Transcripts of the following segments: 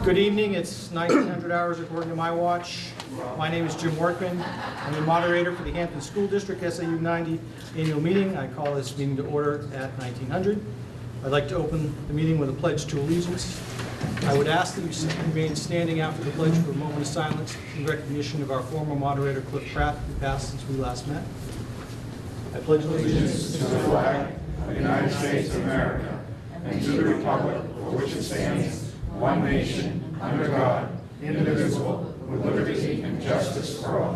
Good evening. It's 1900 hours according to my watch. My name is Jim Workman. I'm the moderator for the Hampton School District SAU 90 annual meeting. I call this meeting to order at 1900. I'd like to open the meeting with a pledge to allegiance. I would ask that you remain standing after the pledge for a moment of silence in recognition of our former moderator, Cliff Pratt, who passed since we last met. I pledge allegiance to the flag of the United States of America and to the republic for which it stands, one nation, under God, indivisible, with liberty and justice for all.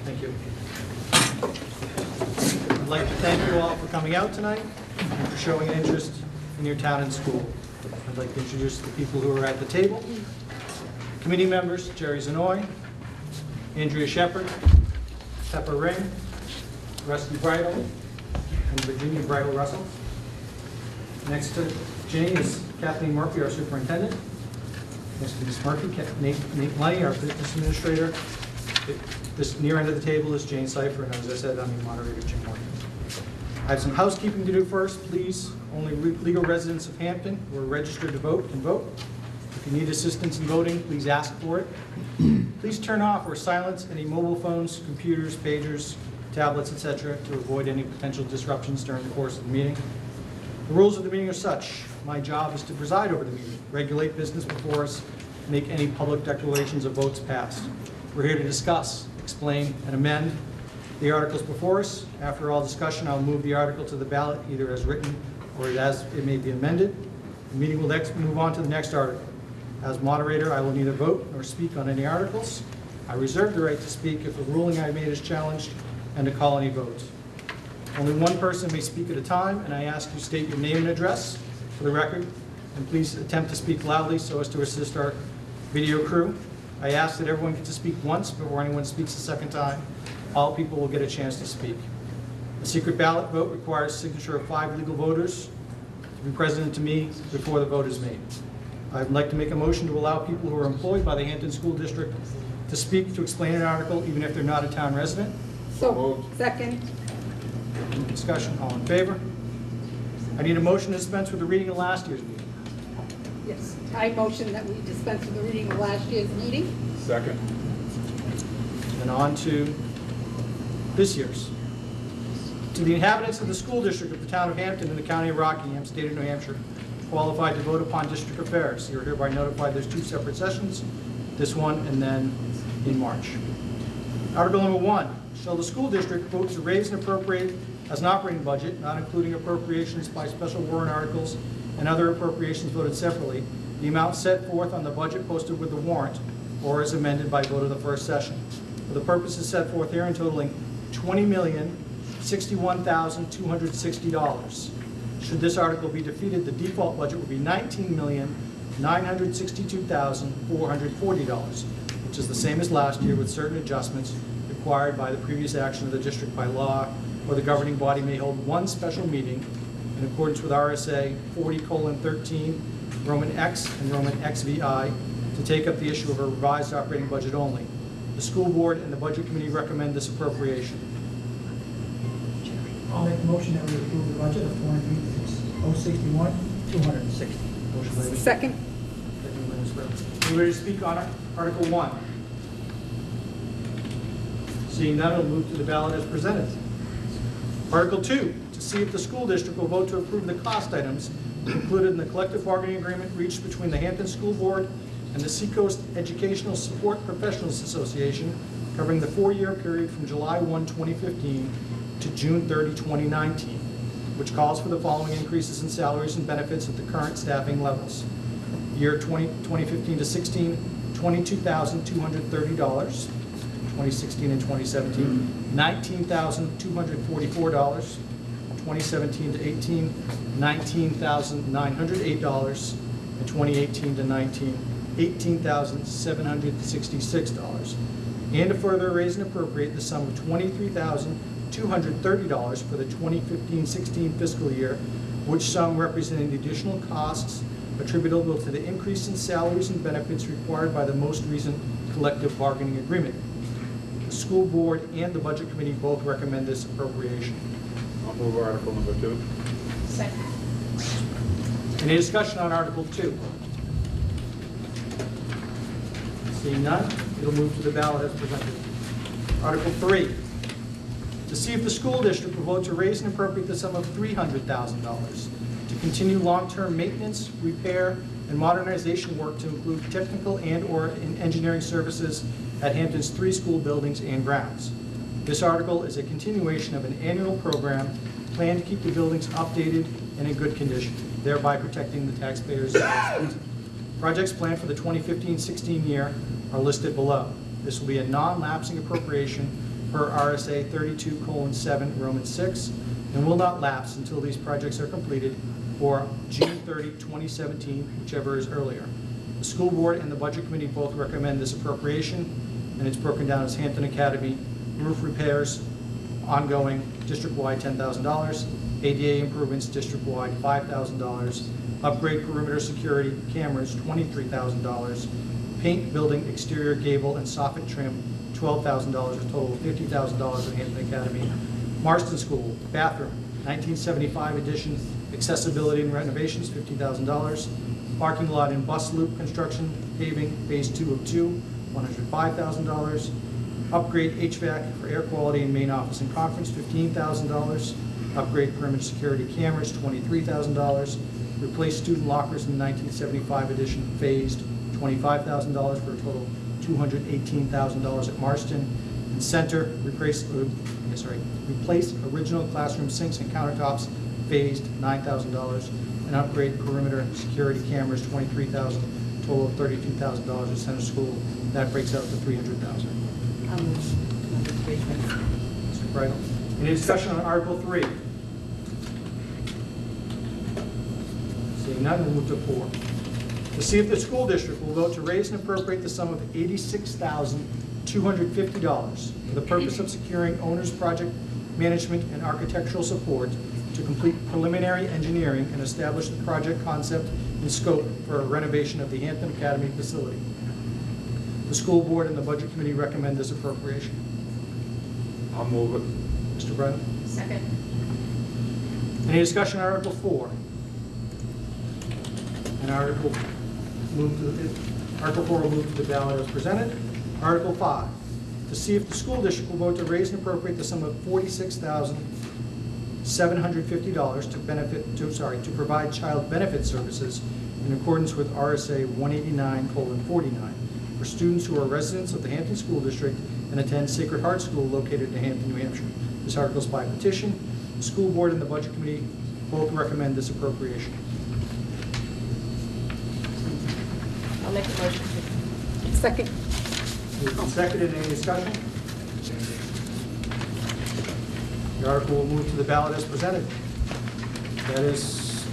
Thank you. I'd like to thank you all for coming out tonight and for showing an interest in your town and school. I'd like to introduce the people who are at the table. Committee members, Jerry Zanoy, Andrea Shepard, Pepper Ring, Rusty Bridle, and Virginia Bridle Russell. Next to Jenny is Kathleen Murphy, our superintendent. Next to Ms. Murphy, Nate Lenny, our business administrator. This near end of the table is Jane Cipher, and as I said, I'm the moderator, Jim Morgan. I have some housekeeping to do first. Please, only legal residents of Hampton who are registered to vote can vote. If you need assistance in voting, please ask for it. Please turn off or silence any mobile phones, computers, pagers, tablets, etc. to avoid any potential disruptions during the course of the meeting. The rules of the meeting are such. My job is to preside over the meeting, regulate business before us, make any public declarations of votes passed. We're here to discuss, explain, and amend the articles before us. After all discussion, I'll move the article to the ballot either as written or as it may be amended. The meeting will next move on to the next article. As moderator, I will neither vote nor speak on any articles. I reserve the right to speak if the ruling I made is challenged and to call any vote. Only one person may speak at a time, and I ask you state your name and address for the record, and please attempt to speak loudly so as to assist our video crew. I ask that everyone gets to speak once before anyone speaks a second time. All people will get a chance to speak. A secret ballot vote requires signature of 5 legal voters to be present to me before the vote is made. I'd like to make a motion to allow people who are employed by the Hampton School District to speak to explain an article, even if they're not a town resident. So moved. Second. Discussion, all in favor? I need a motion to dispense with the reading of last year's meeting. Yes, I motion that we dispense with the reading of last year's meeting. Second. And on to this year's. To the inhabitants of the school district of the town of Hampton in the county of Rockingham, state of New Hampshire, qualified to vote upon district affairs. You're hereby notified there's 2 separate sessions, this one and then in March. Article number 1, shall the school district vote to raise and appropriate as an operating budget, not including appropriations by special warrant articles and other appropriations voted separately, the amount set forth on the budget posted with the warrant or as amended by vote of the first session, for the purposes set forth herein totaling $20,061,260. Should this article be defeated, the default budget would be $19,962,440, which is the same as last year with certain adjustments required by the previous action of the district by law, or the governing body may hold one special meeting in accordance with RSA 40:13, Roman X and Roman XVI, to take up the issue of a revised operating budget only. The school board and the budget committee recommend this appropriation. I'll make a motion that we approve the budget of $461,260. Motion made. Second. Are you ready to speak on Article 1? Seeing none, we'll move to the ballot as presented. Article 2, to see if the school district will vote to approve the cost items included in the collective bargaining agreement reached between the Hampton School Board and the Seacoast Educational Support Professionals Association covering the 4-year period from July 1, 2015 to June 30, 2019, which calls for the following increases in salaries and benefits at the current staffing levels. Year 2015 to 16, $22,230. 2016 and 2017, $19,244. 2017 to 18, $19,908. And 2018 to 19, $18,766. And to further raise and appropriate the sum of $23,230 for the 2015-16 fiscal year, which sum representing the additional costs attributable to the increase in salaries and benefits required by the most recent collective bargaining agreement. The school board and the budget committee both recommend this appropriation. I'll move Article number 2. Second. Any discussion on Article 2? Seeing none, it'll move to the ballot as presented. Article 3, to see if the school district will vote to raise and appropriate the sum of $300,000 to continue long-term maintenance, repair, and modernization work to include technical and/or engineering services at Hampton's 3 school buildings and grounds. This article is a continuation of an annual program planned to keep the buildings updated and in good condition, thereby protecting the taxpayers' investment. Projects planned for the 2015-16 year are listed below. This will be a non-lapsing appropriation per RSA 32:7 Roman 6 and will not lapse until these projects are completed or June 30, 2017, whichever is earlier. The school board and the budget committee both recommend this appropriation, and it's broken down as Hampton Academy roof repairs, ongoing district-wide $10,000, ADA improvements district-wide $5,000, upgrade perimeter security cameras $23,000, paint building exterior gable and soffit trim $12,000, a total of $50,000 at Hampton Academy. Marston School bathroom 1975 edition accessibility and renovations $50,000, parking lot and bus loop construction paving phase 2 of 2 $105,000, upgrade HVAC for air quality in main office and conference $15,000, upgrade perimeter security cameras $23,000, replace student lockers in the 1975 edition phased $25,000 for a total of $218,000 at Marston, and center replace original classroom sinks and countertops phased $9,000, and upgrade perimeter security cameras $23,000, total of $32,000 at center school. That breaks out to $300,000. I'll move number 3. Mr. Bridle. Any discussion on Article 3? Seeing none, we'll move to 4. To see if the school district will vote to raise and appropriate the sum of $86,250 for the purpose of securing owner's project management and architectural support to complete preliminary engineering and establish the project concept and scope for a renovation of the Hampton Academy facility. The school board and the budget committee recommend this appropriation. I'll move it. Mr. Brennan? Second. Any discussion on Article 4? And Article 4 will move to the ballot as presented. Article 5, to see if the school district will vote to raise and appropriate the sum of $46,750 to provide child benefit services in accordance with RSA 189:49 for students who are residents of the Hampton School District and attend Sacred Heart School located in Hampton, New Hampshire. This article is by petition. The school board and the budget committee both recommend this appropriation. I'll make a motion. Second. Moved and seconded. Any discussion? The article will move to the ballot as presented. That is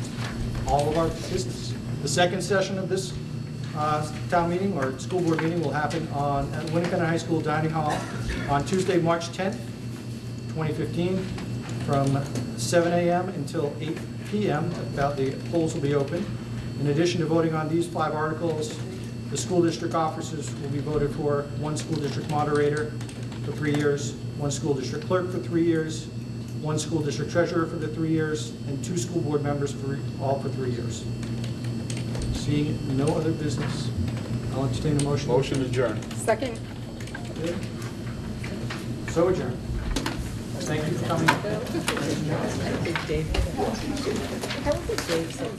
all of our business. The second session of this town meeting or school board meeting will happen at Winnicott High School Dining Hall on Tuesday, March 10th, 2015, from 7 a.m. until 8 p.m. About the polls will be open. In addition to voting on these 5 articles, the school district officers will be voted for: 1 school district moderator for 3 years, 1 school district clerk for 3 years, 1 school district treasurer for the 3 years, and 2 school board members all for 3 years. Seeing no other business, I'll entertain a motion. Motion adjourned. Second. So adjourned. Thank you for coming. I think Dave said